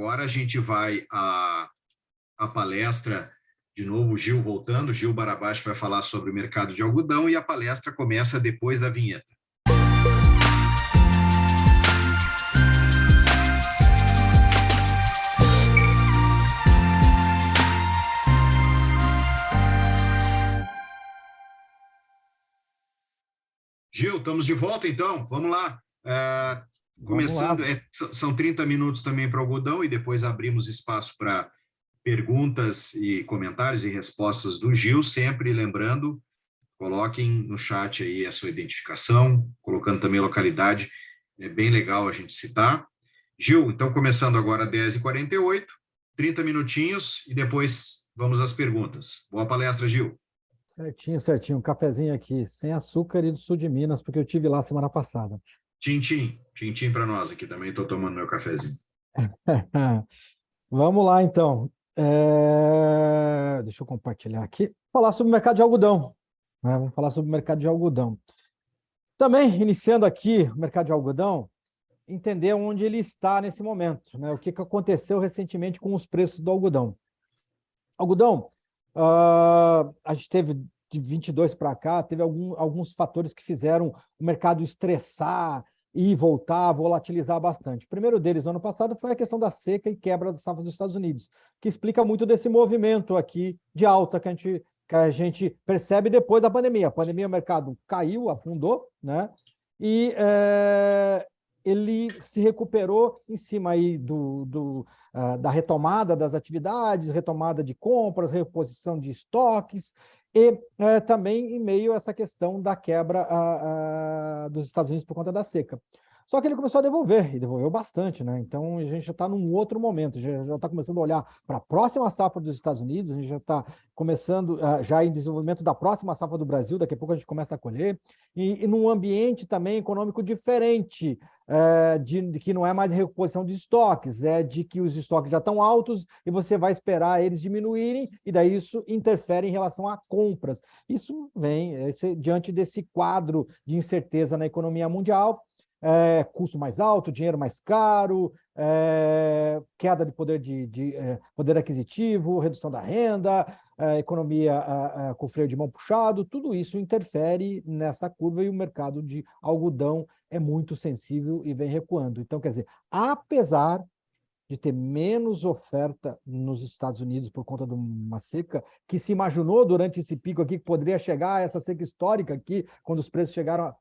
agora a gente vai à palestra, de novo, o Gil voltando. Gil Barabás vai falar sobre o mercado de algodão e a palestra começa depois da vinheta. Gil, estamos de volta, então. Vamos lá. Começando, são 30 minutos também para o algodão e depois abrimos espaço para perguntas e comentários e respostas do Gil. Sempre lembrando, coloquem no chat aí a sua identificação, colocando também a localidade. É bem legal a gente citar. Gil, então, começando agora às 10h48, 30 minutinhos e depois vamos às perguntas. Boa palestra, Gil. Certinho, certinho. Um cafezinho aqui, sem açúcar e do sul de Minas, porque eu tive lá semana passada. Tintim para nós aqui também. Estou tomando meu cafezinho. Vamos lá, então. Deixa eu compartilhar aqui. Falar sobre o mercado de algodão. Né? Vamos falar sobre o mercado de algodão. Também, iniciando aqui o mercado de algodão, entender onde ele está nesse momento. Né? O que aconteceu recentemente com os preços do algodão. Algodão, a gente teve de 22 para cá, teve alguns fatores que fizeram o mercado estressar e voltar, volatilizar bastante. O primeiro deles, no ano passado, foi a questão da seca e quebra da safra dos Estados Unidos, que explica muito desse movimento aqui de alta que a gente percebe depois da pandemia. A pandemia, o mercado caiu, afundou, né? E ele se recuperou em cima aí da retomada das atividades, retomada de compras, reposição de estoques, e também em meio a essa questão da quebra dos Estados Unidos por conta da seca. Só que ele começou a devolver, e devolveu bastante, né? Então, a gente já está num outro momento, já está começando a olhar para a próxima safra dos Estados Unidos, a gente já está começando, já em desenvolvimento da próxima safra do Brasil, daqui a pouco a gente começa a colher, e num ambiente também econômico diferente, de que não é mais reposição de estoques, é de que os estoques já estão altos e você vai esperar eles diminuírem, e daí isso interfere em relação a compras. Isso vem diante desse quadro de incerteza na economia mundial, custo mais alto, dinheiro mais caro, queda de poder aquisitivo, redução da renda, economia com freio de mão puxado, tudo isso interfere nessa curva e o mercado de algodão é muito sensível e vem recuando. Então, quer dizer, apesar de ter menos oferta nos Estados Unidos por conta de uma seca, que se imaginou durante esse pico aqui que poderia chegar a essa seca histórica aqui, quando os preços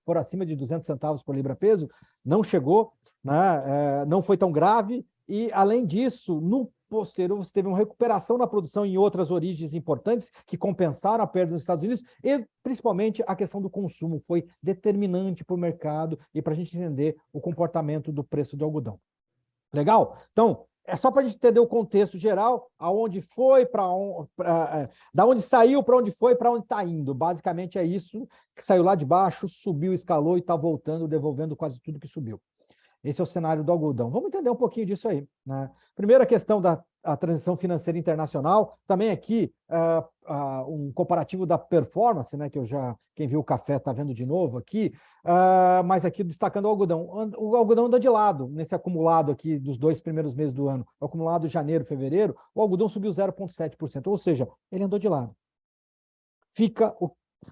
foram acima de 200 centavos por libra-peso, não chegou, né? Não foi tão grave, e além disso, no posterior, você teve uma recuperação na produção em outras origens importantes que compensaram a perda nos Estados Unidos, e principalmente a questão do consumo foi determinante para o mercado e para a gente entender o comportamento do preço de algodão. Legal? Então, é só para a gente entender o contexto geral, aonde foi, da onde saiu, para onde foi, para onde está indo. Basicamente é isso, que saiu lá de baixo, subiu, escalou e está voltando, devolvendo quase tudo que subiu. Esse é o cenário do algodão. Vamos entender um pouquinho disso aí, né? Primeira questão da transição financeira internacional, também aqui um comparativo da performance, né, que quem viu o café está vendo de novo aqui, mas aqui destacando o algodão. O algodão anda de lado, nesse acumulado aqui dos 2 primeiros meses do ano, o acumulado janeiro, fevereiro, o algodão subiu 0,7%, ou seja, ele andou de lado.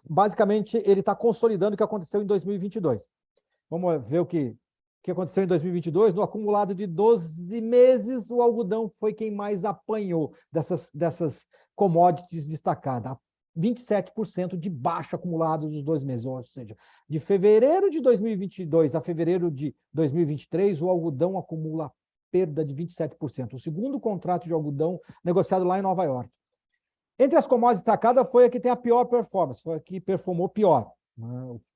Basicamente, ele está consolidando o que aconteceu em 2022. Vamos ver o que aconteceu em 2022, no acumulado de 12 meses, o algodão foi quem mais apanhou dessas commodities destacadas. 27% de baixa acumulado dos 2 meses, ou seja, de fevereiro de 2022 a fevereiro de 2023, o algodão acumula perda de 27%. O segundo contrato de algodão negociado lá em Nova York. Entre as commodities destacadas foi a que tem a pior performance, foi a que performou pior.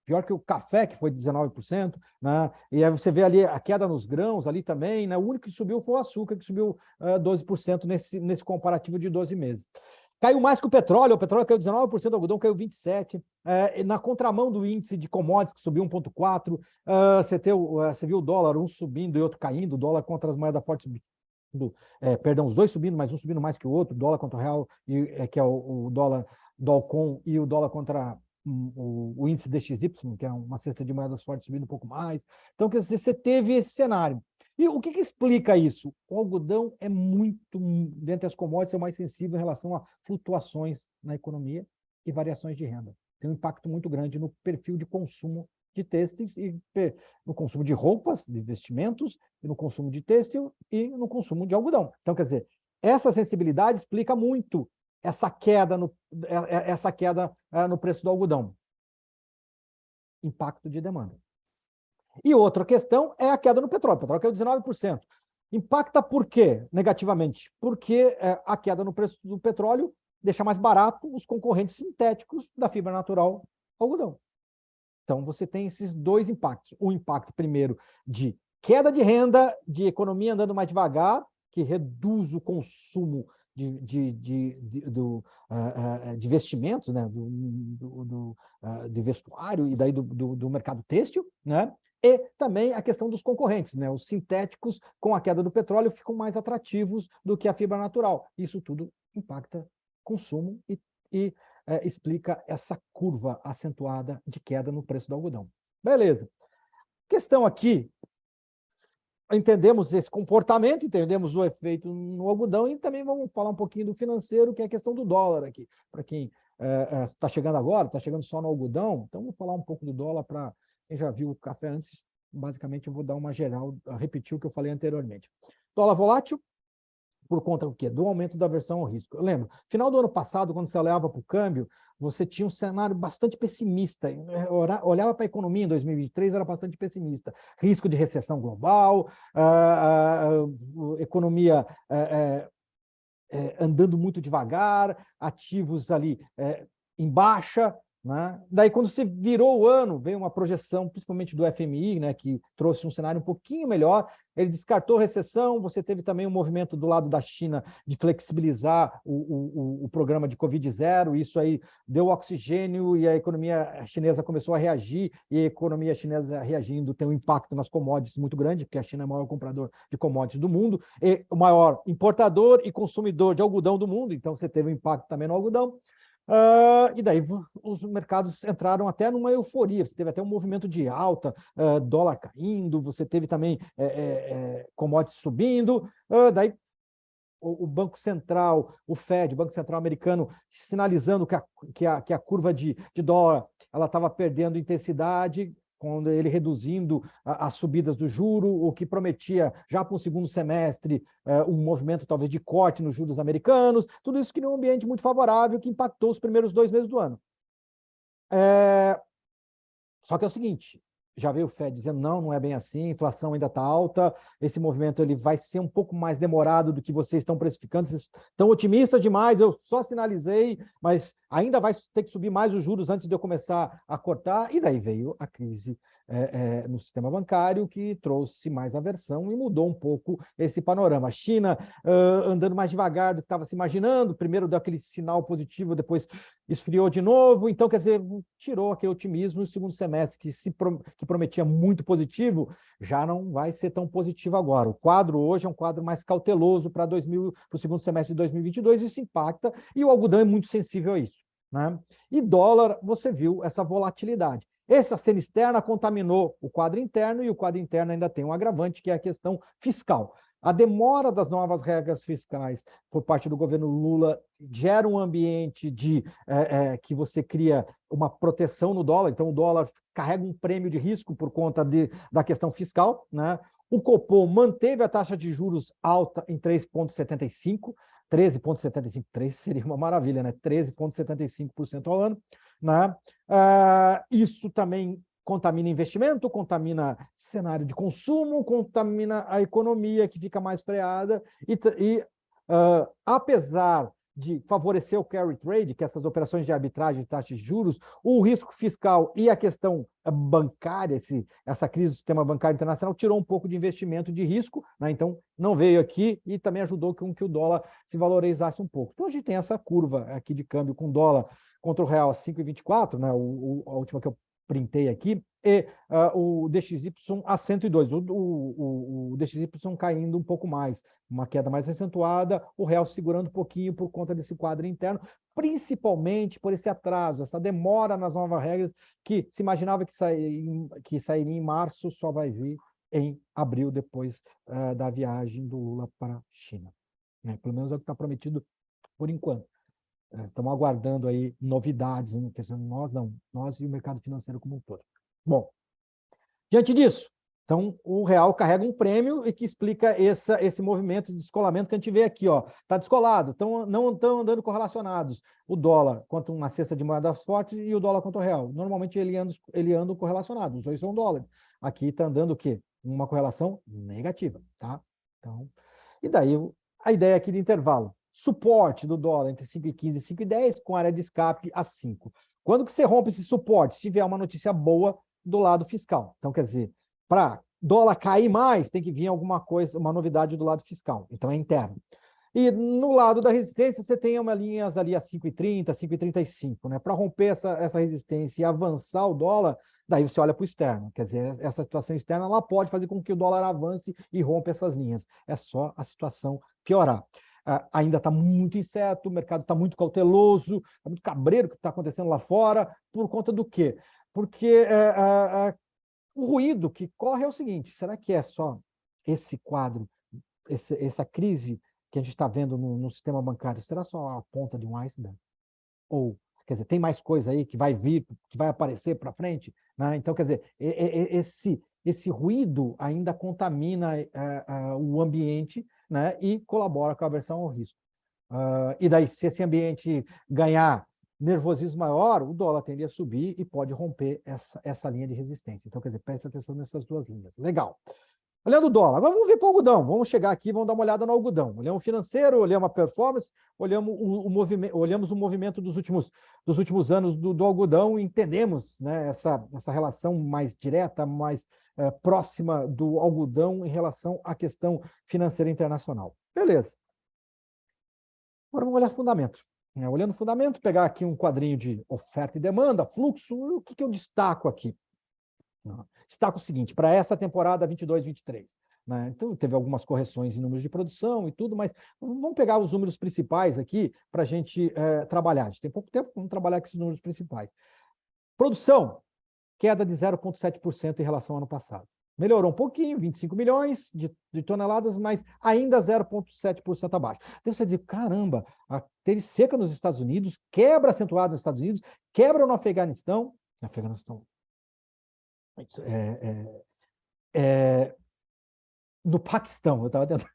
Pior que o café, que foi 19%, né? E aí você vê ali a queda nos grãos ali também, né? O único que subiu foi o açúcar, que subiu 12% nesse comparativo de 12 meses. Caiu mais que o petróleo caiu 19%, o algodão caiu 27%. Na contramão do índice de commodities, que subiu 1,4%, você viu o dólar, um subindo e outro caindo, o dólar contra as moedas fortes subindo, os dois subindo, mas um subindo mais que o outro, dólar contra o real, que é o dólar Dolcon, e o dólar contra o índice DXY, que é uma cesta de moedas fortes subindo um pouco mais. Então, quer dizer, você teve esse cenário. E o que explica isso? O algodão é muito, dentre as commodities, é o mais sensível em relação a flutuações na economia e variações de renda. Tem um impacto muito grande no perfil de consumo de têxteis e no consumo de roupas, de vestimentos, e no consumo de têxtil e no consumo de algodão. Então, quer dizer, essa sensibilidade explica muito essa queda no preço do algodão. Impacto de demanda. E outra questão é a queda no petróleo. O petróleo caiu 19%. Impacta por quê negativamente? Porque a queda no preço do petróleo deixa mais barato os concorrentes sintéticos da fibra natural algodão. Então, você tem esses dois impactos. O impacto, primeiro, de queda de renda, de economia andando mais devagar, que reduz o consumo de vestimentos, né? De vestuário e daí do mercado têxtil, né? E também a questão dos concorrentes, né? Os sintéticos, com a queda do petróleo, ficam mais atrativos do que a fibra natural. Isso tudo impacta consumo e explica essa curva acentuada de queda no preço do algodão. Beleza. Questão aqui, entendemos esse comportamento, entendemos o efeito no algodão e também vamos falar um pouquinho do financeiro, que é a questão do dólar aqui. Para quem está chegando agora, está chegando só no algodão, então vou falar um pouco do dólar para quem já viu o café antes. Basicamente, eu vou dar uma geral, repetir o que eu falei anteriormente. Dólar volátil, por conta do quê? Do aumento da aversão ao risco. Eu lembro, final do ano passado, quando você olhava para o câmbio, você tinha um cenário bastante pessimista. Olhava para a economia em 2023, era bastante pessimista. Risco de recessão global, economia andando muito devagar, ativos ali em baixa, né? Daí, quando se virou o ano, veio uma projeção, principalmente do FMI, né, que trouxe um cenário um pouquinho melhor. Ele descartou recessão. Você teve também um movimento do lado da China de flexibilizar o programa de Covid-0. Isso aí deu oxigênio e a economia chinesa começou a reagir. E a economia chinesa reagindo tem um impacto nas commodities muito grande, porque a China é o maior comprador de commodities do mundo, e o maior importador e consumidor de algodão do mundo. Então, você teve um impacto também no algodão. E daí os mercados entraram até numa euforia. Você teve até um movimento de alta, dólar caindo, você teve também commodities subindo. Daí o Banco Central, o Fed, o Banco Central americano, sinalizando que a curva de dólar ela estava perdendo intensidade, quando ele reduzindo as subidas do juro, o que prometia já para o segundo semestre um movimento talvez de corte nos juros americanos. Tudo isso criou um ambiente muito favorável que impactou os primeiros 2 meses do ano. Só que é o seguinte, já veio o Fed dizendo não é bem assim, a inflação ainda está alta, esse movimento ele vai ser um pouco mais demorado do que vocês estão precificando, vocês estão otimistas demais, eu só sinalizei, mas ainda vai ter que subir mais os juros antes de eu começar a cortar. E daí veio a crise no sistema bancário, que trouxe mais aversão e mudou um pouco esse panorama. A China andando mais devagar do que estava se imaginando, primeiro deu aquele sinal positivo, depois esfriou de novo. Então, quer dizer, tirou aquele otimismo. No segundo semestre, que prometia muito positivo, já não vai ser tão positivo agora. O quadro hoje é um quadro mais cauteloso para o segundo semestre de 2022, isso impacta, e o algodão é muito sensível a isso, né? E dólar, você viu essa volatilidade. Essa cena externa contaminou o quadro interno, e o quadro interno ainda tem um agravante, que é a questão fiscal. A demora das novas regras fiscais por parte do governo Lula gera um ambiente que você cria uma proteção no dólar. Então, o dólar carrega um prêmio de risco por conta da questão fiscal, né? O Copom manteve a taxa de juros alta em 3,75%, 13,75%, 3 seria uma maravilha, né? 13,75% ao ano, né? Isso também contamina investimento, contamina cenário de consumo, contamina a economia, que fica mais freada, apesar de favorecer o carry trade, que é essas operações de arbitragem de taxas de juros, o risco fiscal e a questão bancária, essa crise do sistema bancário internacional, tirou um pouco de investimento de risco, né? Então não veio aqui, e também ajudou com que o dólar se valorizasse um pouco. Então a gente tem essa curva aqui de câmbio com dólar contra o real a 5,24, né? A última que eu printei aqui, e o DXY a 102, o DXY caindo um pouco mais, uma queda mais acentuada, o real segurando um pouquinho por conta desse quadro interno, principalmente por esse atraso, essa demora nas novas regras, que se imaginava que sairia em março, só vai vir em abril, depois da viagem do Lula para a China. Né? Pelo menos é o que está prometido por enquanto. Estamos aguardando aí novidades, nós e o mercado financeiro como um todo. Bom, diante disso, então o real carrega um prêmio e que explica esse movimento de descolamento que a gente vê aqui, ó. Está descolado, não estão andando correlacionados. O dólar contra uma cesta de moedas fortes e o dólar contra o real. Normalmente ele anda correlacionado, os dois são dólares. Aqui está andando o quê? Uma correlação negativa, tá? Então, e daí a ideia aqui de intervalo. Suporte do dólar entre 5,15 e 5,10, com área de escape a 5. Quando que você rompe esse suporte? Se vier uma notícia boa do lado fiscal. Então, quer dizer, para dólar cair mais, tem que vir alguma coisa, uma novidade do lado fiscal. Então, é interno. E no lado da resistência, você tem uma linha ali a 5,30, 5,35, né? Para romper essa resistência e avançar o dólar, daí você olha para o externo. Quer dizer, essa situação externa ela pode fazer com que o dólar avance e rompa essas linhas. É só a situação piorar. Ainda está muito incerto, o mercado está muito cauteloso, está muito cabreiro o que está acontecendo lá fora, por conta do quê? Porque o ruído que corre é o seguinte, será que é só esse quadro, essa crise que a gente está vendo no sistema bancário, será só a ponta de um iceberg? Ou, quer dizer, tem mais coisa aí que vai vir, que vai aparecer para frente? Né? Então, quer dizer, esse ruído ainda contamina o ambiente, né, e colabora com a aversão ao risco. E daí, se esse ambiente ganhar nervosismo maior, o dólar tende a subir e pode romper essa linha de resistência. Então, quer dizer, preste atenção nessas duas linhas. Legal. Olhando o dólar, agora vamos ver para o algodão. Vamos chegar aqui, vamos dar uma olhada no algodão. Olhamos o financeiro, olhamos a performance, olhamos o movimento dos últimos anos do algodão e entendemos, né, essa relação mais direta, mais próxima do algodão em relação à questão financeira internacional. Beleza. Agora vamos olhar fundamento. Olhando o fundamento, pegar aqui um quadrinho de oferta e demanda, fluxo, o que eu destaco aqui? Destaco o seguinte, para essa temporada 22-23, né? Então, teve algumas correções em números de produção e tudo, mas vamos pegar os números principais aqui para a gente trabalhar. A gente tem pouco tempo, vamos trabalhar com esses números principais. Produção, queda de 0,7% em relação ao ano passado. Melhorou um pouquinho, 25 milhões de toneladas, mas ainda 0,7% abaixo. Então você diz, caramba, teve seca nos Estados Unidos, quebra acentuada nos Estados Unidos, quebra no Afeganistão. No Paquistão, eu estava tentando,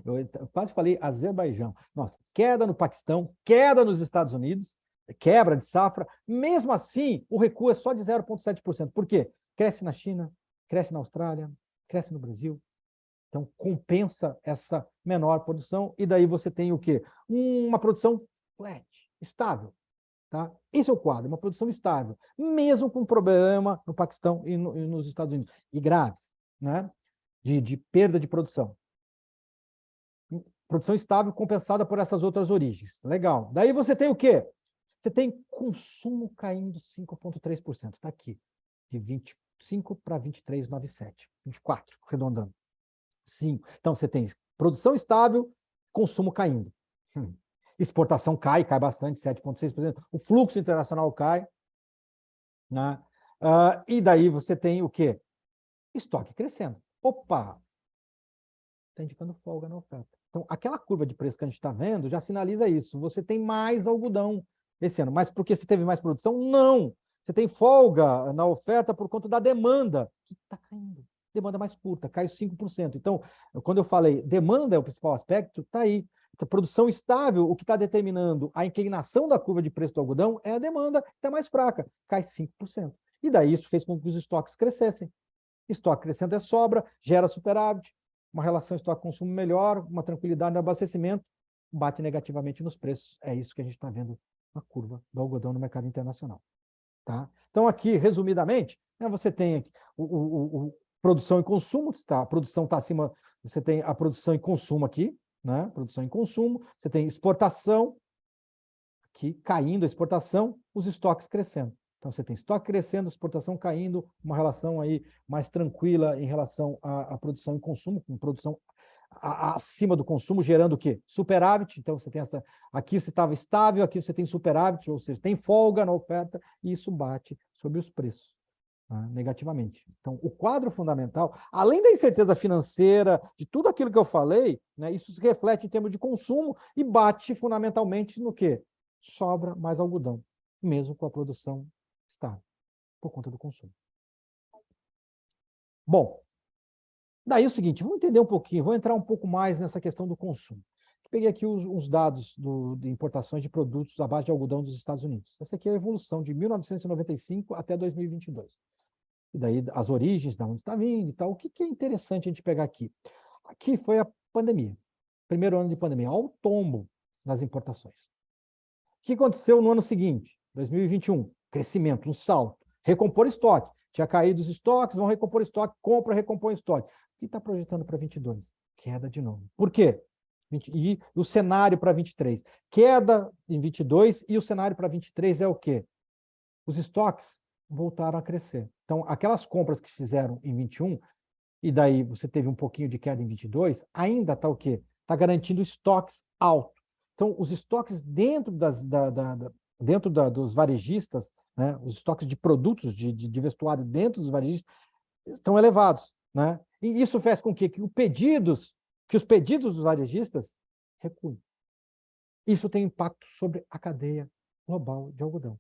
eu quase falei Azerbaijão. Nossa, queda no Paquistão, queda nos Estados Unidos, quebra de safra. Mesmo assim, o recuo é só de 0,7%. Por quê? Cresce na China, cresce na Austrália, cresce no Brasil. Então, compensa essa menor produção. E daí você tem o quê? Uma produção flat, estável. Tá? Esse é o quadro, uma produção estável, mesmo com problema no Paquistão e nos Estados Unidos, e graves, né? De perda de produção. Produção estável compensada por essas outras origens. Legal. Daí você tem o quê? Você tem consumo caindo 5,3%. Está aqui, de 25 para 23,97. 24, arredondando. 5. Então, você tem produção estável, consumo caindo. Exportação cai bastante, 7,6%. O fluxo internacional cai. Né? E daí você tem o quê? Estoque crescendo. Opa! Está indicando folga na oferta. Então, aquela curva de preço que a gente está vendo já sinaliza isso. Você tem mais algodão esse ano. Mas porque você teve mais produção? Não! Você tem folga na oferta por conta da demanda, que está caindo. Demanda mais curta, cai 5%. Então, quando eu falei demanda é o principal aspecto, está aí. Então, produção estável, o que está determinando a inclinação da curva de preço do algodão é a demanda que está mais fraca, cai 5%. E daí isso fez com que os estoques crescessem. Estoque crescendo é sobra, gera superávit, uma relação estoque-consumo melhor, uma tranquilidade no abastecimento, bate negativamente nos preços. É isso que a gente está vendo na curva do algodão no mercado internacional. Tá? Então, aqui, resumidamente, né, você tem produção e consumo, tá? A produção está acima, você tem a produção e consumo aqui, né? Produção e consumo, você tem exportação, aqui caindo a exportação, os estoques crescendo. Então, você tem estoque crescendo, exportação caindo, uma relação aí mais tranquila em relação à produção e consumo, com produção acima do consumo, gerando o quê? Superávit. Então, você tem aqui você estava estável, aqui você tem superávit, ou seja, tem folga na oferta, e isso bate sobre os preços. né, negativamente. Então, o quadro fundamental, além da incerteza financeira, de tudo aquilo que eu falei, né, isso se reflete em termos de consumo e bate fundamentalmente no quê? Sobra mais algodão, mesmo com a produção estável, por conta do consumo. Bom, daí é o seguinte, vamos entender um pouquinho, vou entrar um pouco mais nessa questão do consumo. Peguei aqui os dados de importações de produtos à base de algodão dos Estados Unidos. Essa aqui é a evolução de 1995 até 2022. E daí as origens, de onde está vindo e tal. O que é interessante a gente pegar aqui? Aqui foi a pandemia. Primeiro ano de pandemia. Olha o tombo nas importações. O que aconteceu no ano seguinte, 2021? Crescimento, um salto. Recompor estoque. Tinha caído os estoques, vão recompor estoque, compra, recompõe estoque. O que está projetando para 22? Queda de novo. Por quê? E o cenário para 23? Queda em 22 e o cenário para 23 é o quê? Os estoques voltaram a crescer. Então, aquelas compras que fizeram em 21, e daí você teve um pouquinho de queda em 22, ainda está o quê? Está garantindo estoques altos. Então, os estoques dentro dos varejistas, né, os estoques de produtos de vestuário dentro dos varejistas estão elevados. Né? E isso faz com que os pedidos dos varejistas recuem. Isso tem impacto sobre a cadeia global de algodão.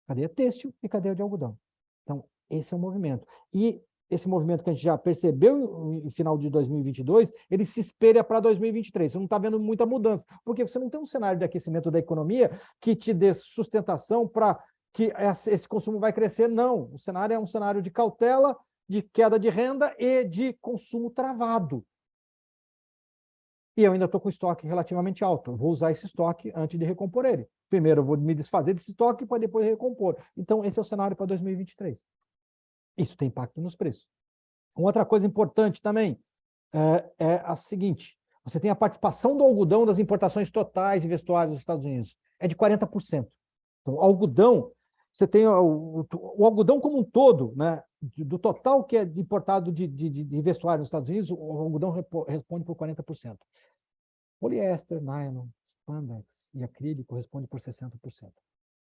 Cadeia têxtil e cadeia de algodão. Então, esse é o movimento. E esse movimento que a gente já percebeu no final de 2022, ele se espelha para 2023. Você não está vendo muita mudança, porque você não tem um cenário de aquecimento da economia que te dê sustentação para que esse consumo vai crescer. Não. O cenário é um cenário de cautela, de queda de renda e de consumo travado. E eu ainda estou com estoque relativamente alto. Eu vou usar esse estoque antes de recompor ele. Primeiro eu vou me desfazer desse estoque para depois recompor. Então, esse é o cenário para 2023. Isso tem impacto nos preços. Uma outra coisa importante também é a seguinte: você tem a participação do algodão das importações totais de vestuários dos Estados Unidos. É de 40%. Então, algodão, você tem o algodão como um todo, né? Do total que é importado de vestuário nos Estados Unidos, o algodão responde por 40%. Poliéster, nylon, spandex e acrílico respondem por 60%.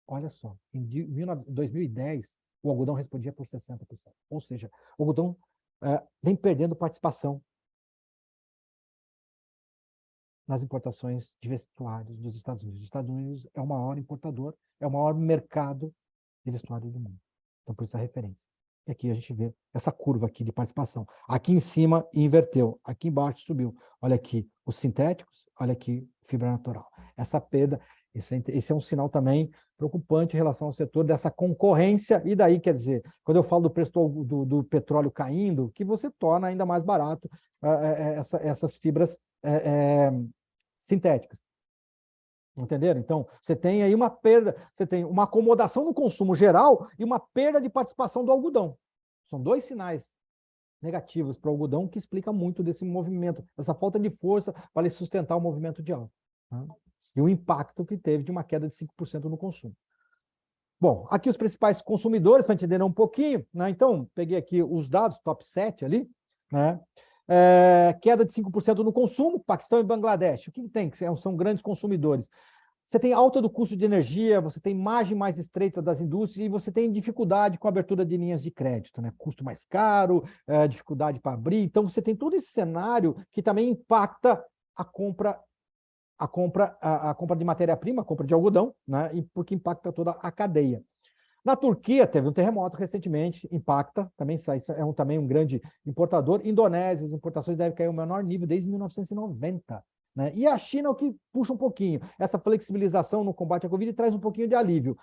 Olha só, em 2010, o algodão respondia por 60%. Ou seja, o algodão vem perdendo participação nas importações de vestuários dos Estados Unidos. Os Estados Unidos é o maior importador, é o maior mercado de vestuário do mundo. Então, por isso a referência. E aqui a gente vê essa curva aqui de participação. Aqui em cima inverteu, aqui embaixo subiu. Olha aqui os sintéticos, olha aqui fibra natural. Esse é um sinal também preocupante em relação ao setor dessa concorrência. E daí, quer dizer, quando eu falo do preço do petróleo caindo, que você torna ainda mais barato essas fibras sintéticas. Entenderam? Então, você tem aí uma perda, você tem uma acomodação no consumo geral e uma perda de participação do algodão. São dois sinais negativos para o algodão que explica muito desse movimento, essa falta de força para ele sustentar o movimento de alta. Né? E o impacto que teve de uma queda de 5% no consumo. Bom, aqui os principais consumidores, para entender um pouquinho, né? Então, peguei aqui os dados, top 7 ali, né? Queda de 5% no consumo, Paquistão e Bangladesh. O que tem? São grandes consumidores. Você tem alta do custo de energia, você tem margem mais estreita das indústrias e você tem dificuldade com a abertura de linhas de crédito, né? Custo mais caro, dificuldade para abrir. Então, você tem todo esse cenário que também impacta a compra de matéria-prima, a compra de algodão, né? E porque impacta toda a cadeia. Na Turquia, teve um terremoto recentemente, impacta, também é também um grande importador. Indonésia, as importações devem cair ao menor nível desde 1990. Né? E a China é o que puxa um pouquinho. Essa flexibilização no combate à Covid traz um pouquinho de alívio.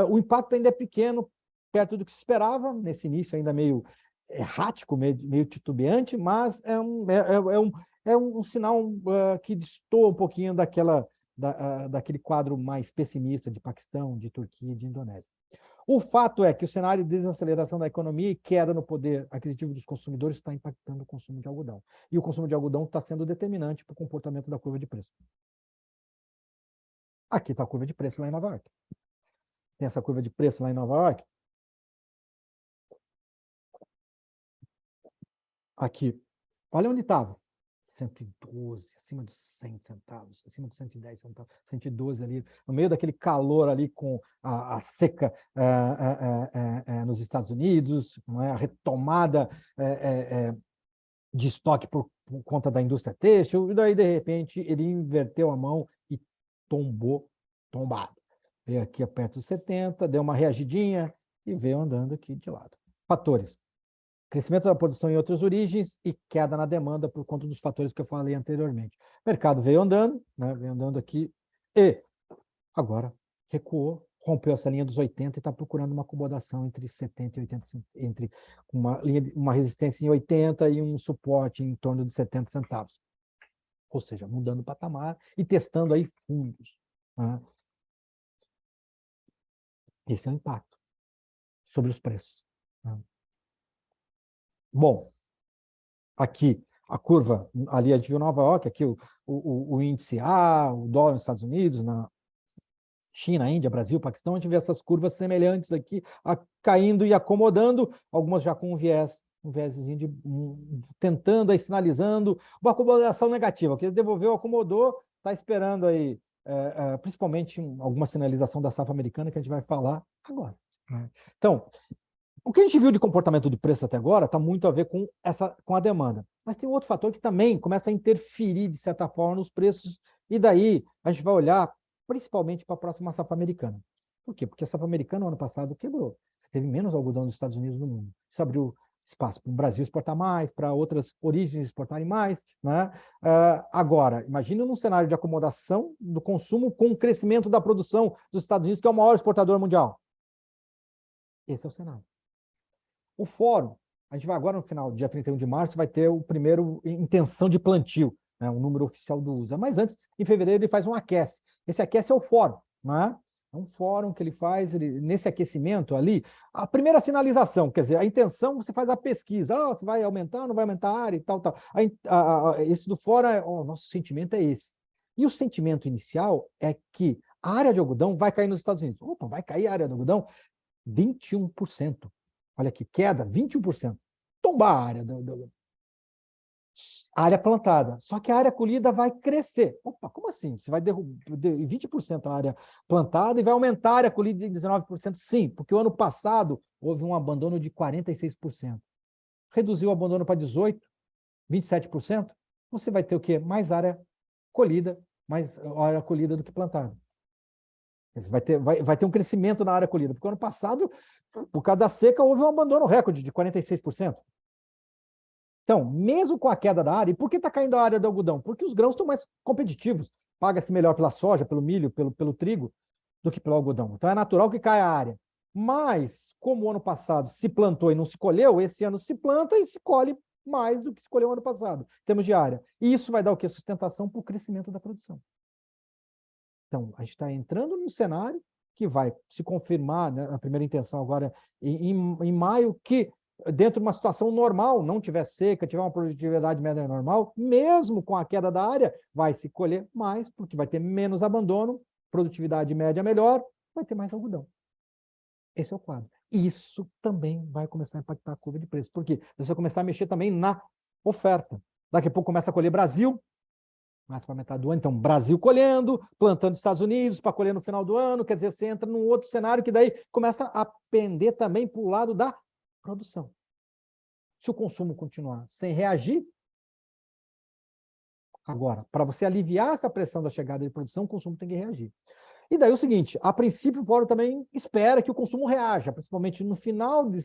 O impacto ainda é pequeno, perto do que se esperava, nesse início ainda meio errático, meio titubeante, mas é um sinal que destoa um pouquinho daquele quadro mais pessimista de Paquistão, de Turquia e de Indonésia. O fato é que o cenário de desaceleração da economia e queda no poder aquisitivo dos consumidores está impactando o consumo de algodão. E o consumo de algodão está sendo determinante para o comportamento da curva de preço. Aqui está a curva de preço lá em Nova York. Tem essa curva de preço lá em Nova York. Aqui. Olha onde estava. 112, acima dos 100 centavos, acima dos 110 centavos, 112 ali, no meio daquele calor ali com a seca nos Estados Unidos, não é? A retomada de estoque por conta da indústria têxtil, e daí, de repente, ele inverteu a mão e tombado. Veio aqui perto dos 70, deu uma reagidinha e veio andando aqui de lado. Fatores: crescimento da produção em outras origens e queda na demanda por conta dos fatores que eu falei anteriormente. O mercado veio andando, né? Veio andando aqui e agora recuou, rompeu essa linha dos 80 e está procurando uma acomodação entre 70 e 80, entre uma resistência em 80 e um suporte em torno de 70 centavos. Ou seja, mudando o patamar e testando aí fundos, né? Esse é o impacto sobre os preços, né? Bom, aqui a curva, ali a gente viu Nova York, aqui o índice A, o dólar nos Estados Unidos, na China, Índia, Brasil, Paquistão, a gente vê essas curvas semelhantes aqui, caindo e acomodando, algumas já com um viésinho tentando aí, sinalizando uma acomodação negativa, que devolveu, acomodou, está esperando aí, principalmente alguma sinalização da safra americana, que a gente vai falar agora, né? Então, o que a gente viu de comportamento de preço até agora está muito a ver com a demanda. Mas tem outro fator que também começa a interferir, de certa forma, nos preços, e daí a gente vai olhar principalmente para a próxima safra americana. Por quê? Porque a safra americana, no ano passado, quebrou. Você teve menos algodão dos Estados Unidos no mundo. Isso abriu espaço para o Brasil exportar mais, para outras origens exportarem mais, né? Agora, imagine num cenário de acomodação do consumo com o crescimento da produção dos Estados Unidos, que é o maior exportador mundial. Esse é o cenário. O fórum, a gente vai agora no final, dia 31 de março, vai ter o primeiro intenção de plantio, né, o número oficial do USA. Mas antes, em fevereiro, ele faz um aquece. Esse aquece é o fórum, né? É um fórum que ele faz, nesse aquecimento ali, a primeira sinalização, quer dizer, a intenção, você faz a pesquisa, você vai aumentar, não vai aumentar a área e tal, tal. Esse do fórum, nosso sentimento é esse. E o sentimento inicial é que a área de algodão vai cair nos Estados Unidos. Opa, vai cair a área de algodão 21%. Olha aqui, queda, 21%. Tombar a área área plantada. Só que a área colhida vai crescer. Opa, como assim? Você vai derrubar 20% a área plantada e vai aumentar a área colhida de 19%? Sim, porque o ano passado houve um abandono de 46%. Reduziu o abandono para 18%, 27%. Você vai ter o quê? Mais área colhida do que plantada. Vai ter um crescimento na área colhida, porque o ano passado, por causa da seca, houve um abandono recorde de 46%. Então, mesmo com a queda da área, e por que está caindo a área do algodão? Porque os grãos estão mais competitivos. Paga-se melhor pela soja, pelo milho, pelo trigo, do que pelo algodão. Então, é natural que caia a área. Mas, como o ano passado se plantou e não se colheu, esse ano se planta e se colhe mais do que se colheu no ano passado, em termos de área. E isso vai dar o quê? Sustentação para o crescimento da produção. Então, a gente está entrando num cenário que vai se confirmar, né, a primeira intenção agora em maio, que dentro de uma situação normal, não tiver seca, tiver uma produtividade média normal, mesmo com a queda da área, vai se colher mais, porque vai ter menos abandono, produtividade média melhor, vai ter mais algodão. Esse é o quadro. Isso também vai começar a impactar a curva de preço. Por quê? Você vai começar a mexer também na oferta. Daqui a pouco começa a colher Brasil, mais para metade do ano, então Brasil colhendo, plantando Estados Unidos para colher no final do ano, quer dizer, você entra num outro cenário que daí começa a pender também para o lado da produção. Se o consumo continuar sem reagir, agora, para você aliviar essa pressão da chegada de produção, o consumo tem que reagir. E daí o seguinte, a princípio o fórum também espera que o consumo reaja, principalmente no final de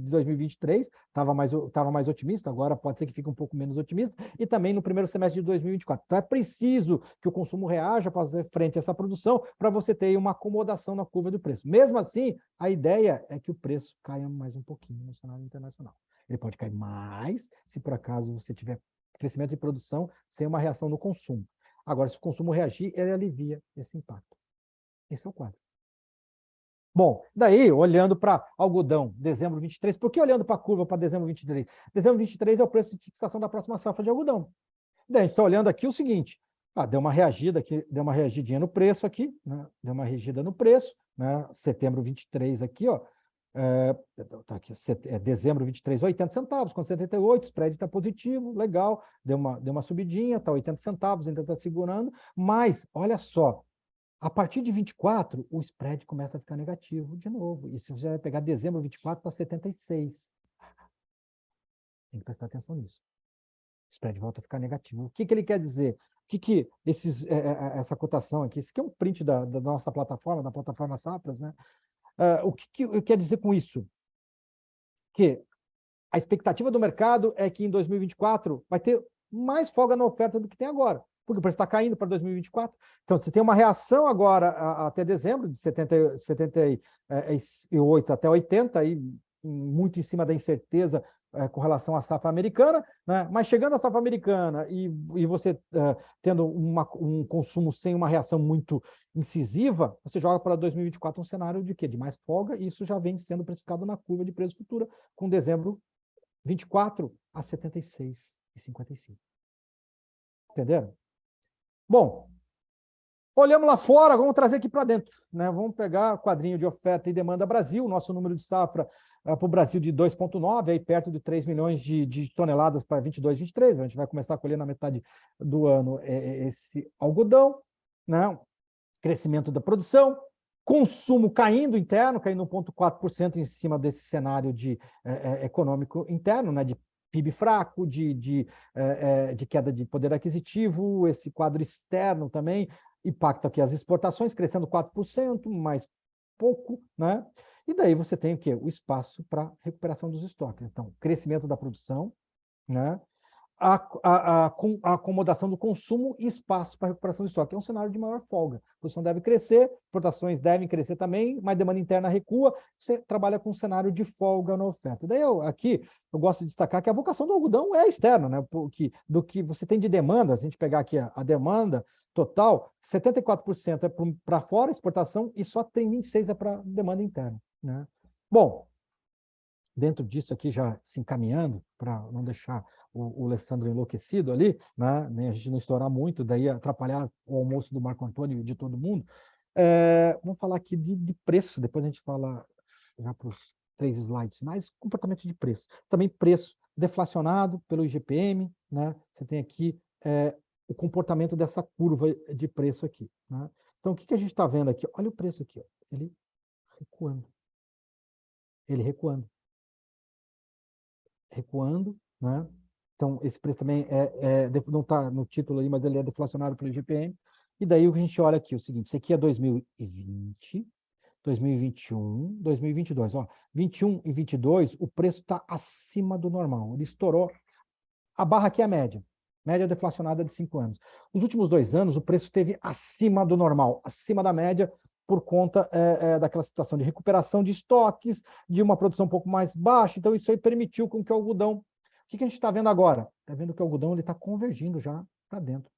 2023, estava mais otimista, agora pode ser que fique um pouco menos otimista, e também no primeiro semestre de 2024. Então é preciso que o consumo reaja para fazer frente a essa produção, para você ter uma acomodação na curva do preço. Mesmo assim, a ideia é que o preço caia mais um pouquinho no cenário internacional. Ele pode cair mais, se por acaso você tiver crescimento de produção sem uma reação no consumo. Agora, se o consumo reagir, ele alivia esse impacto. Esse é o quadro. Bom, daí, olhando para algodão, dezembro 23, por que olhando para a curva para dezembro 23? Dezembro 23 é o preço de fixação da próxima safra de algodão. Daí, então, olhando aqui o seguinte, deu uma reagida aqui, deu uma reagidinha no preço aqui, né? Deu uma reagida no preço, né? Setembro 23 aqui, ó, Tá aqui, dezembro 23, 80 centavos, com 78, o spread está positivo, legal, deu uma subidinha, está 80 centavos, ainda está segurando, mas, olha só, a partir de 24, o spread começa a ficar negativo de novo, e se você vai pegar dezembro 24, está 76. Tem que prestar atenção nisso. O spread volta a ficar negativo. O que ele quer dizer? O que essa cotação aqui, isso aqui é um print da nossa plataforma, da plataforma Safras, né? O que quer dizer com isso? Que a expectativa do mercado é que em 2024 vai ter mais folga na oferta do que tem agora, porque o preço está caindo para 2024. Então, você tem uma reação agora até dezembro, de 78 até 80, aí, muito em cima da incerteza com relação à safra americana, né? Mas chegando à safra americana e você tendo um consumo sem uma reação muito incisiva, você joga para 2024 um cenário de quê? De mais folga, e isso já vem sendo precificado na curva de preço futura, com dezembro 24 a 76,55. Entenderam? Bom, olhamos lá fora, vamos trazer aqui para dentro, né? Vamos pegar o quadrinho de oferta e demanda Brasil, nosso número de safra para o Brasil de 2,9, aí perto de 3 milhões de toneladas para 22, 23. A gente vai começar a colher na metade do ano esse algodão, né? Crescimento da produção, consumo caindo interno, caindo 1,4% em cima desse cenário econômico interno, né? De PIB fraco, de queda de poder aquisitivo, esse quadro externo também impacta aqui as exportações, crescendo 4%, mais pouco, né? E daí você tem o quê? O espaço para recuperação dos estoques. Então, crescimento da produção, né? A acomodação do consumo e espaço para recuperação do estoque. É um cenário de maior folga. A produção deve crescer, exportações devem crescer também, mas demanda interna recua, você trabalha com um cenário de folga na oferta. Daí aqui eu gosto de destacar que a vocação do algodão é externa, né? Do que você tem de demanda, se a gente pegar aqui a demanda total, 74% é para fora, exportação, e só tem 26% é para demanda interna, né? Bom, dentro disso aqui, já se encaminhando, para não deixar o Alessandro enlouquecido ali, né? Nem a gente não estourar muito, daí atrapalhar o almoço do Marco Antônio e de todo mundo. Vamos falar aqui de preço, depois a gente fala já para os 3 slides finais, comportamento de preço. Também preço deflacionado pelo IGPM, né? Você tem aqui o comportamento dessa curva de preço aqui, né? Então, o que a gente está vendo aqui? Olha o preço aqui, ó. Ele recuando. Ele recuando, né? Então, esse preço também não está no título aí, mas ele é deflacionado pelo IGPM. E daí o que a gente olha aqui, o seguinte, isso aqui é 2020, 2021, 2022. Ó, 21 e 22, o preço está acima do normal. Ele estourou. A barra aqui é a média. Média deflacionada de 5 anos. Os últimos 2 anos, o preço esteve acima do normal, acima da média, por conta daquela situação de recuperação de estoques, de uma produção um pouco mais baixa. Então, isso aí permitiu com que o algodão... O que a gente está vendo agora? Está vendo que o algodão está convergindo já para dentro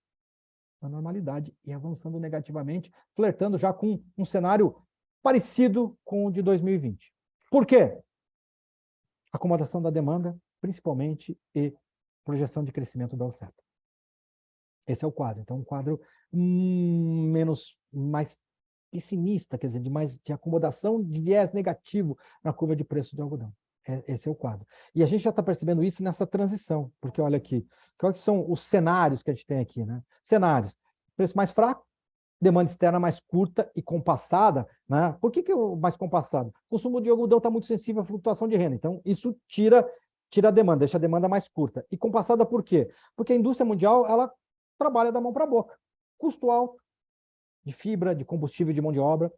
da normalidade e avançando negativamente, flertando já com um cenário parecido com o de 2020. Por quê? Acomodação da demanda, principalmente, e projeção de crescimento da oferta. Esse é o quadro. Então, um quadro mais pessimista, quer dizer, de acomodação de viés negativo na curva de preço de algodão. Esse é o quadro. E a gente já está percebendo isso nessa transição, porque olha aqui, quais são os cenários que a gente tem aqui, né? Cenários: preço mais fraco, demanda externa mais curta e compassada, né? Por que o mais compassado? O consumo de algodão está muito sensível à flutuação de renda, então isso tira a demanda, deixa a demanda mais curta. E compassada por quê? Porque a indústria mundial, ela trabalha da mão para a boca. Custo alto de fibra, de combustível, de mão de obra.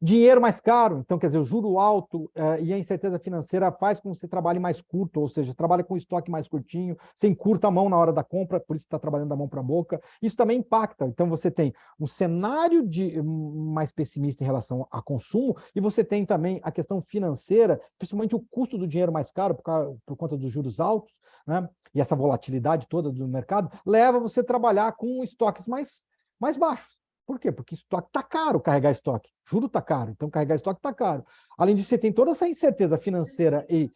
Dinheiro mais caro, então, quer dizer, o juro alto e a incerteza financeira faz com que você trabalhe mais curto, ou seja, trabalha com estoque mais curtinho, você encurta a mão na hora da compra, por isso está trabalhando da mão para a boca. Isso também impacta. Então, você tem um cenário mais pessimista em relação a consumo, e você tem também a questão financeira, principalmente o custo do dinheiro mais caro por conta dos juros altos, né? E essa volatilidade toda do mercado leva você a trabalhar com estoques mais baixos. Por quê? Porque estoque está caro, carregar estoque. Juro está caro, então carregar estoque está caro. Além disso, você tem toda essa incerteza financeira e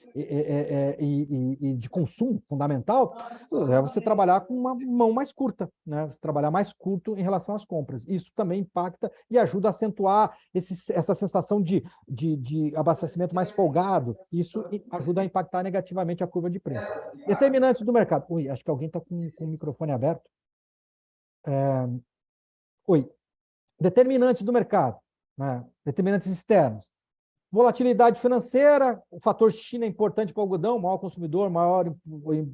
de consumo fundamental, é você trabalhar com uma mão mais curta, né? Você trabalhar mais curto em relação às compras. Isso também impacta e ajuda a acentuar essa sensação de abastecimento mais folgado. Isso ajuda a impactar negativamente a curva de preço. Determinantes do mercado. Ui, acho que alguém está com o microfone aberto. Oi. Determinantes do mercado, né? Determinantes externos. Volatilidade financeira, o fator China é importante para o algodão, maior consumidor, maior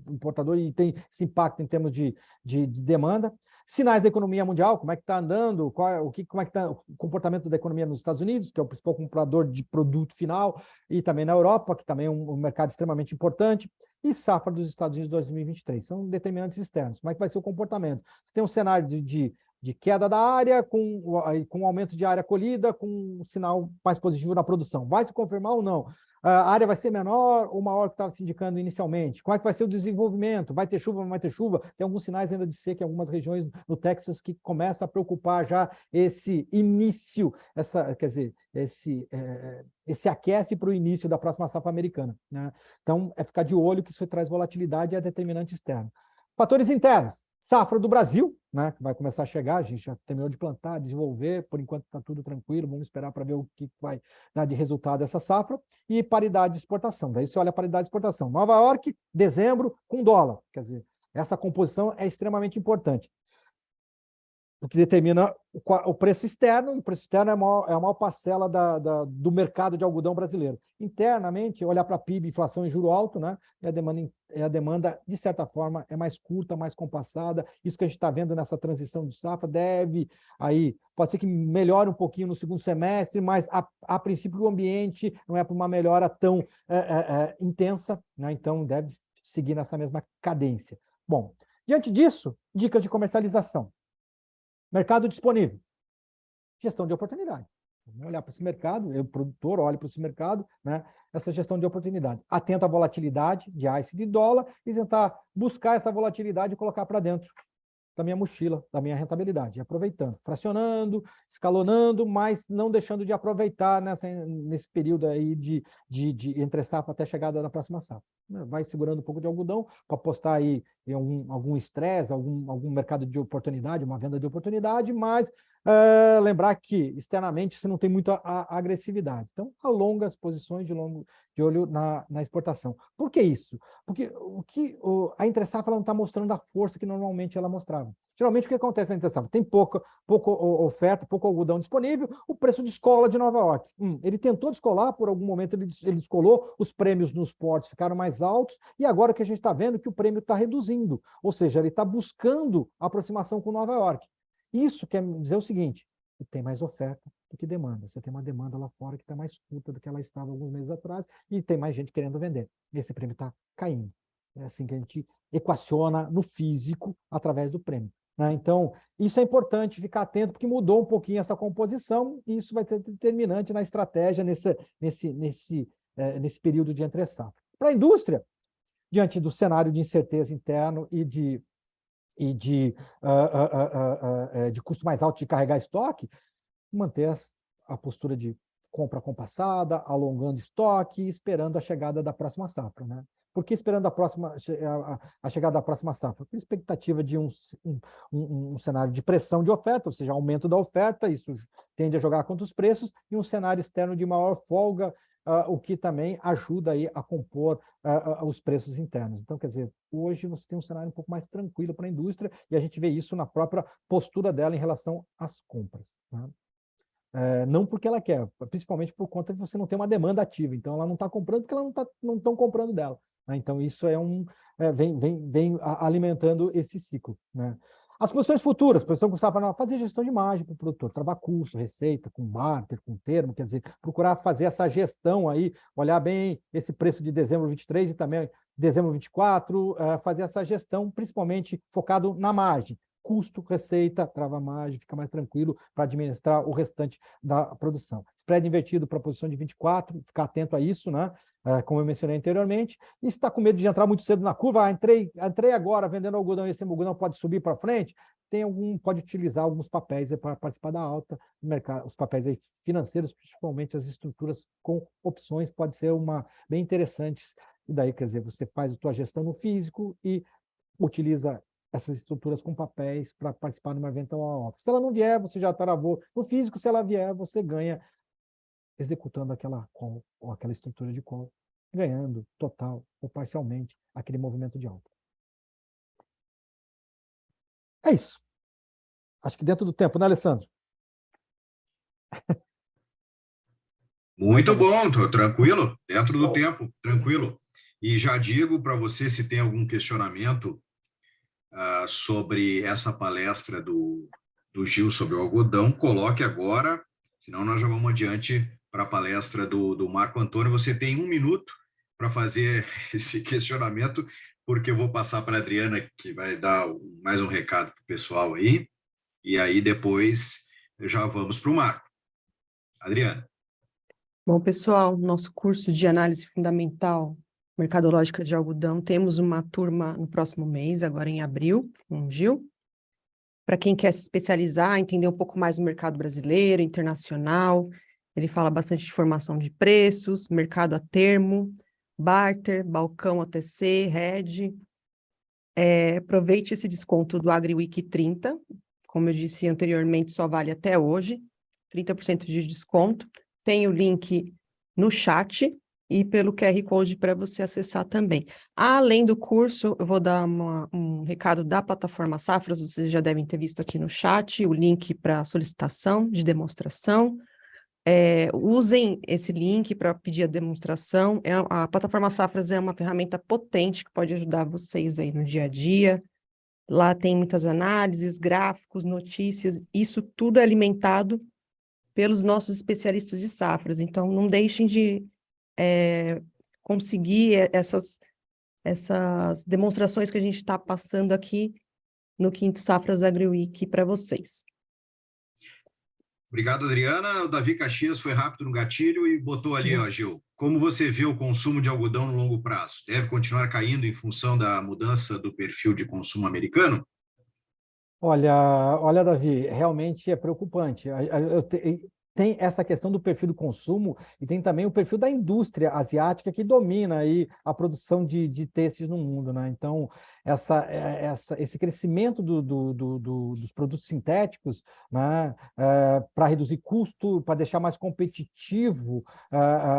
importador e tem esse impacto em termos de demanda. Sinais da economia mundial, como é que está andando, como é que está o comportamento da economia nos Estados Unidos, que é o principal comprador de produto final, e também na Europa, que também é um mercado extremamente importante, e safra dos Estados Unidos 2023. São determinantes externos. Como é que vai ser o comportamento? Você tem um cenário de queda da área, com aumento de área colhida, com um sinal mais positivo na produção. Vai se confirmar ou não? A área vai ser menor ou maior que estava se indicando inicialmente? Como é que vai ser o desenvolvimento? Vai ter chuva, não vai ter chuva? Tem alguns sinais ainda de seca em algumas regiões no Texas que começa a preocupar já esse início, quer dizer, esse aquece para o início da próxima safra americana, né? Então, é ficar de olho que isso traz volatilidade e é determinante externo. Fatores internos. Safra do Brasil, né, que vai começar a chegar, a gente já terminou de plantar, desenvolver, por enquanto está tudo tranquilo, vamos esperar para ver o que vai dar de resultado essa safra, e paridade de exportação. Daí você olha a paridade de exportação. Nova York, dezembro, com dólar. Quer dizer, essa composição é extremamente importante, o que determina o preço externo, e o preço externo é a maior parcela do mercado de algodão brasileiro. Internamente, olhar para PIB, inflação e juro alto, né? E a demanda, de certa forma, é mais curta, mais compassada. Isso que a gente está vendo nessa transição de safra pode ser que melhore um pouquinho no segundo semestre, mas a princípio o ambiente não é para uma melhora tão intensa, né? Então deve seguir nessa mesma cadência. Bom, diante disso, dicas de comercialização. Mercado disponível. Gestão de oportunidade. Vamos olhar para esse mercado, eu, produtor, olho para esse mercado, né? Essa gestão de oportunidade. Atento à volatilidade de ICE e de dólar e tentar buscar essa volatilidade e colocar para dentro da minha mochila, da minha rentabilidade, aproveitando, fracionando, escalonando, mas não deixando de aproveitar nesse período aí de entre safra até a chegada da próxima safra. Vai segurando um pouco de algodão para apostar aí em algum estresse, algum mercado de oportunidade, uma venda de oportunidade, mas lembrar que externamente você não tem muita agressividade. Então, alonga as posições de olho na exportação. Por que isso? Porque a entre-safra não está mostrando a força que normalmente ela mostrava. Geralmente, o que acontece na entre-safra? Tem pouca oferta, pouco algodão disponível, o preço descola de Nova York. Ele tentou descolar, por algum momento ele descolou, os prêmios nos portos ficaram mais altos, e agora que a gente está vendo que o prêmio está reduzindo, ou seja, ele está buscando aproximação com Nova York. Isso quer dizer o seguinte, que tem mais oferta do que demanda. Você tem uma demanda lá fora que está mais curta do que ela estava alguns meses atrás e tem mais gente querendo vender. Esse prêmio está caindo. É assim que a gente equaciona no físico através do prêmio, né? Então, isso é importante ficar atento, porque mudou um pouquinho essa composição e isso vai ser determinante na estratégia nesse período de entre-safra. Para a indústria, diante do cenário de incerteza interno e de custo mais alto de carregar estoque, manter a postura de compra compassada, alongando estoque, esperando a chegada da próxima safra, né? Por que esperando a chegada da próxima safra? Com expectativa de um cenário de pressão de oferta, ou seja, aumento da oferta, isso tende a jogar contra os preços, e um cenário externo de maior folga, o que também ajuda aí a compor os preços internos. Então, quer dizer, hoje você tem um cenário um pouco mais tranquilo para a indústria e a gente vê isso na própria postura dela em relação às compras, né? Não porque ela quer, principalmente por conta de você não ter uma demanda ativa. Então, ela não está comprando porque ela não estão comprando dela, né? Então, isso vem alimentando esse ciclo, né? As posições futuras, posição com safra nova, fazer gestão de margem para o produtor, travar custo, receita, com barter, com termo, quer dizer, procurar fazer essa gestão aí, olhar bem esse preço de dezembro 23 e também dezembro 24, fazer essa gestão, principalmente focado na margem. Custo, receita, trava margem, fica mais tranquilo para administrar o restante da produção. Spread invertido para a posição de 24, ficar atento a isso, né? Como eu mencionei anteriormente. E se está com medo de entrar muito cedo na curva, entrei agora vendendo algodão e esse algodão pode subir para frente, pode utilizar alguns papéis para participar da alta no mercado, os papéis aí financeiros, principalmente as estruturas com opções, pode ser bem interessantes. E daí, quer dizer, você faz a tua gestão no físico e utiliza essas estruturas com papéis para participar de uma eventual alta. Se ela não vier, você já travou no físico. Se ela vier, você ganha executando aquela call ou aquela estrutura de call, ganhando total ou parcialmente aquele movimento de alta. É isso. Acho que dentro do tempo, né, Alessandro? Muito bom, tô tranquilo, dentro do tempo, tranquilo. E já digo para você, se tem algum questionamento sobre essa palestra do Gil sobre o algodão, coloque agora, senão nós já vamos adiante para a palestra do Marco Antônio. Você tem 1 minuto para fazer esse questionamento, porque eu vou passar para a Adriana, que vai dar mais um recado para o pessoal aí, e aí depois já vamos para o Marco. Adriana. Bom, pessoal, nosso curso de análise fundamental mercadológica de algodão, temos uma turma no próximo mês, agora em abril, com o Gil. Para quem quer se especializar, entender um pouco mais do mercado brasileiro, internacional, ele fala bastante de formação de preços, mercado a termo, barter, balcão OTC, hedge. Aproveite esse desconto do AgriWeek 30, como eu disse anteriormente, só vale até hoje, 30% de desconto. Tem o link no chat e pelo QR Code para você acessar também. Além do curso, eu vou dar um recado da plataforma Safras, vocês já devem ter visto aqui no chat, o link para solicitação de demonstração. Usem esse link para pedir a demonstração. A plataforma Safras é uma ferramenta potente que pode ajudar vocês aí no dia a dia. Lá tem muitas análises, gráficos, notícias, isso tudo é alimentado pelos nossos especialistas de safras. Então, não deixem de conseguir essas demonstrações que a gente está passando aqui no 5º Safras AgriWeek para vocês. Obrigado, Adriana. O Davi Caxias foi rápido no gatilho e botou ali, ó, Gil, como você vê o consumo de algodão no longo prazo? Deve continuar caindo em função da mudança do perfil de consumo americano? Olha, Davi, realmente é preocupante. Tem essa questão do perfil do consumo e tem também o perfil da indústria asiática que domina aí a produção de têxteis no mundo, né? Então, esse crescimento dos produtos sintéticos, né, para reduzir custo, para deixar mais competitivo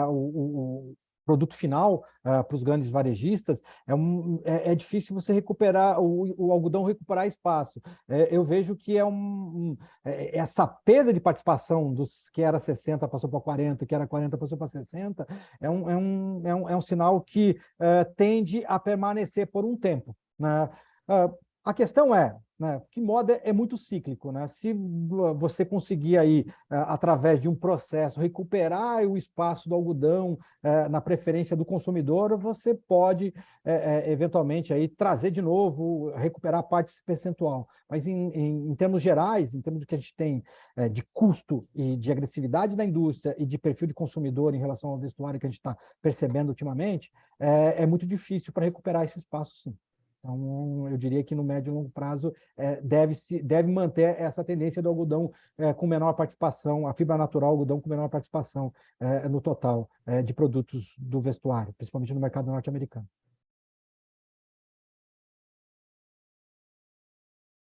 o produto final para os grandes varejistas, é difícil você recuperar, o algodão recuperar espaço. Eu vejo que essa perda de participação dos que era 60 passou para 40, que era 40 passou para 60, é um sinal que tende a permanecer por um tempo, né? A questão é, né, que moda é muito cíclico, né? Se você conseguir aí, através de um processo, recuperar o espaço do algodão na preferência do consumidor, você pode, eventualmente, aí, trazer de novo, recuperar parte desse percentual. Mas, em termos gerais, em termos do que a gente tem de custo e de agressividade da indústria e de perfil de consumidor em relação ao vestuário que a gente está percebendo ultimamente, é muito difícil para recuperar esse espaço, sim. Então, eu diria que no médio e longo prazo deve manter essa tendência do algodão com menor participação, a fibra natural, algodão com menor participação no total de produtos do vestuário, principalmente no mercado norte-americano.